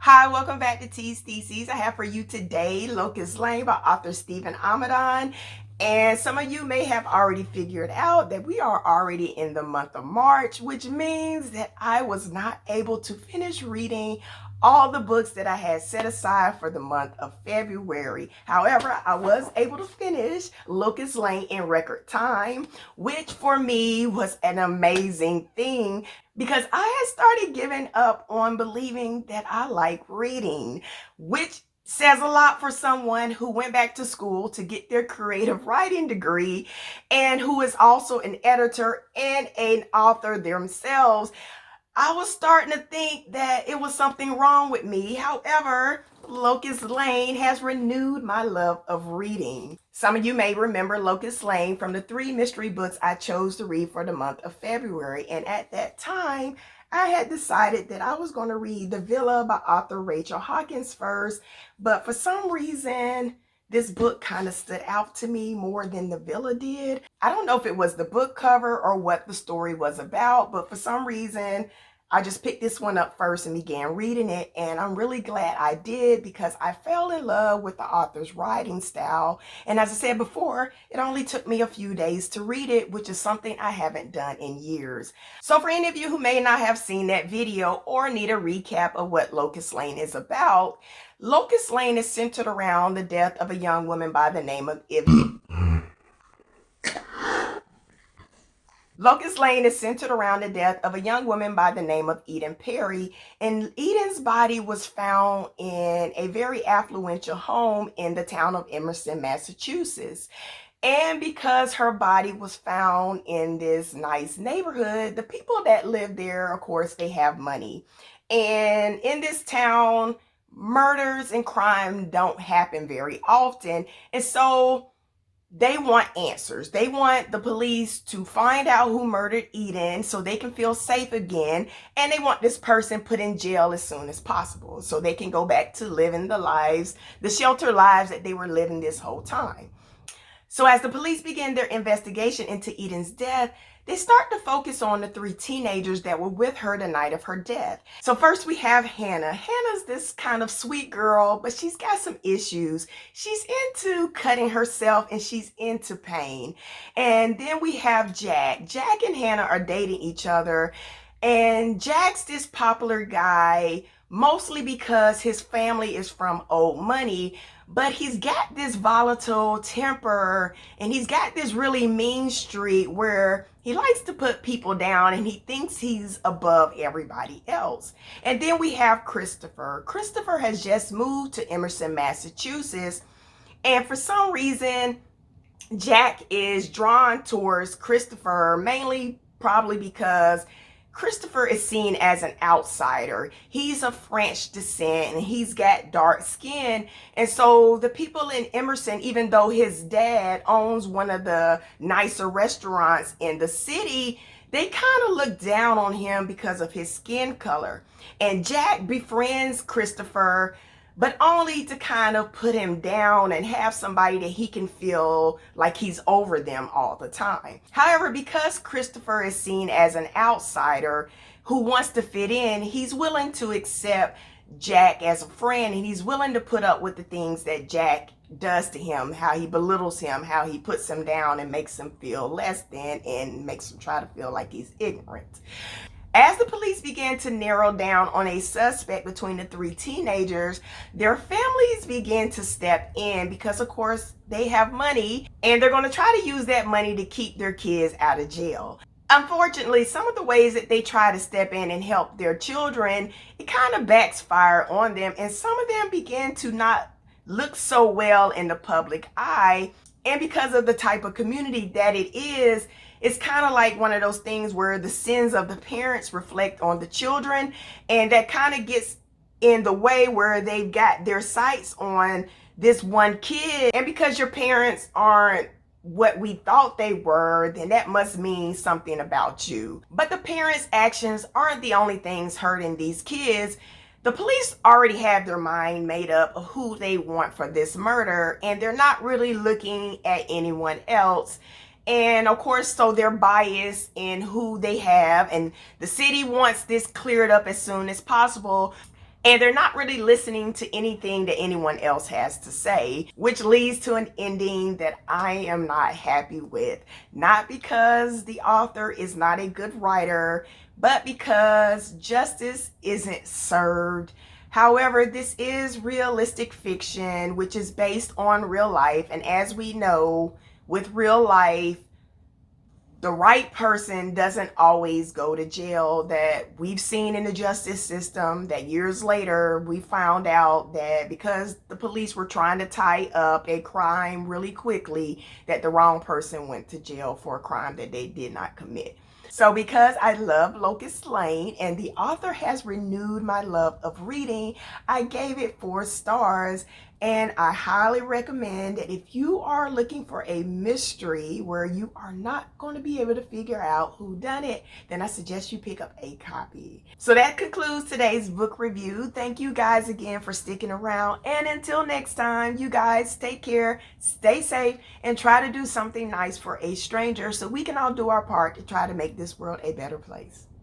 Hi, welcome back to T's Theses. I have for you today Locust Lane by author Stephen Amidon. And some of you may have already figured out that we are already in the month of March, which means that I was not able to finish reading all the books that I had set aside for the month of February. However, I was able to finish Locust Lane in record time, which for me was an amazing thing because I had started giving up on believing that I like reading, which says a lot for someone who went back to school to get their creative writing degree and who is also an editor and an author themselves. I was starting to think that it was something wrong with me. However, Locust Lane has renewed my love of reading. Some of you may remember Locust Lane from the 3 mystery books I chose to read for the month of February. And at that time, I had decided that I was going to read The Villa by author Rachel Hawkins first. But for some reason, this book kind of stood out to me more than The Villa did. I don't know if it was the book cover or what the story was about, but for some reason, I just picked this one up first and began reading it, and I'm really glad I did because I fell in love with the author's writing style. And as I said before, it only took me a few days to read it, which is something I haven't done in years. So for any of you who may not have seen that video or need a recap of what Locust Lane is about, Locust Lane is centered around the death of a young woman by the name of Locust Lane is centered around the death of a young woman by the name of Eden Perry, and Eden's body was found in a very affluential home in the town of Emerson, Massachusetts. And because her body was found in this nice neighborhood, the people that live there, of course, they have money. And in this town, murders and crime don't happen very often. And so they want answers. They want the police to find out who murdered Eden so they can feel safe again. And they want this person put in jail as soon as possible so they can go back to living the sheltered lives that they were living this whole time. So as the police begin their investigation into Eden's death, they start to focus on the 3 teenagers that were with her the night of her death. So first we have Hannah. Hannah's this kind of sweet girl, but she's got some issues. She's into cutting herself and she's into pain. And then we have Jack. Jack and Hannah are dating each other. And Jack's this popular guy, mostly because his family is from old money, but he's got this volatile temper and he's got this really mean streak where he likes to put people down and he thinks he's above everybody else. And then we have Christopher. Christopher has just moved to Emerson, Massachusetts, and for some reason, Jack is drawn towards Christopher, mainly probably because Christopher is seen as an outsider. He's of French descent and he's got dark skin. And so the people in Emerson, even though his dad owns one of the nicer restaurants in the city, they kind of look down on him because of his skin color. And Jack befriends Christopher, but only to kind of put him down and have somebody that he can feel like he's over them all the time. However, because Christopher is seen as an outsider who wants to fit in, he's willing to accept Jack as a friend, and he's willing to put up with the things that Jack does to him, how he belittles him, how he puts him down and makes him feel less than and makes him try to feel like he's ignorant. As the police began to narrow down on a suspect between the 3 teenagers, their families began to step in because, of course, they have money and they're going to try to use that money to keep their kids out of jail. Unfortunately, some of the ways that they try to step in and help their children, it kind of backfires on them, and some of them begin to not look so well in the public eye. And because of the type of community that it is, it's kind of like one of those things where the sins of the parents reflect on the children, and that kind of gets in the way where they've got their sights on this one kid. And because your parents aren't what we thought they were, then that must mean something about you. But the parents' actions aren't the only things hurting these kids. The police already have their mind made up of who they want for this murder, and they're not really looking at anyone else. And of course, so they're biased in who they have, and the city wants this cleared up as soon as possible. and they're not really listening to anything that anyone else has to say, which leads to an ending that I am not happy with. Not because the author is not a good writer, but because justice isn't served. However, this is realistic fiction, which is based on real life, and as we know, with real life, the right person doesn't always go to jail. That we've seen in the justice system, that years later we found out that because the police were trying to tie up a crime really quickly, that the wrong person went to jail for a crime that they did not commit. So because I love Locust Lane and the author has renewed my love of reading, I gave it 4 stars. And I highly recommend that if you are looking for a mystery where you are not going to be able to figure out who done it, then I suggest you pick up a copy. So that concludes today's book review. Thank you guys again for sticking around. And until next time, you guys take care, stay safe, and try to do something nice for a stranger so we can all do our part to try to make this world a better place.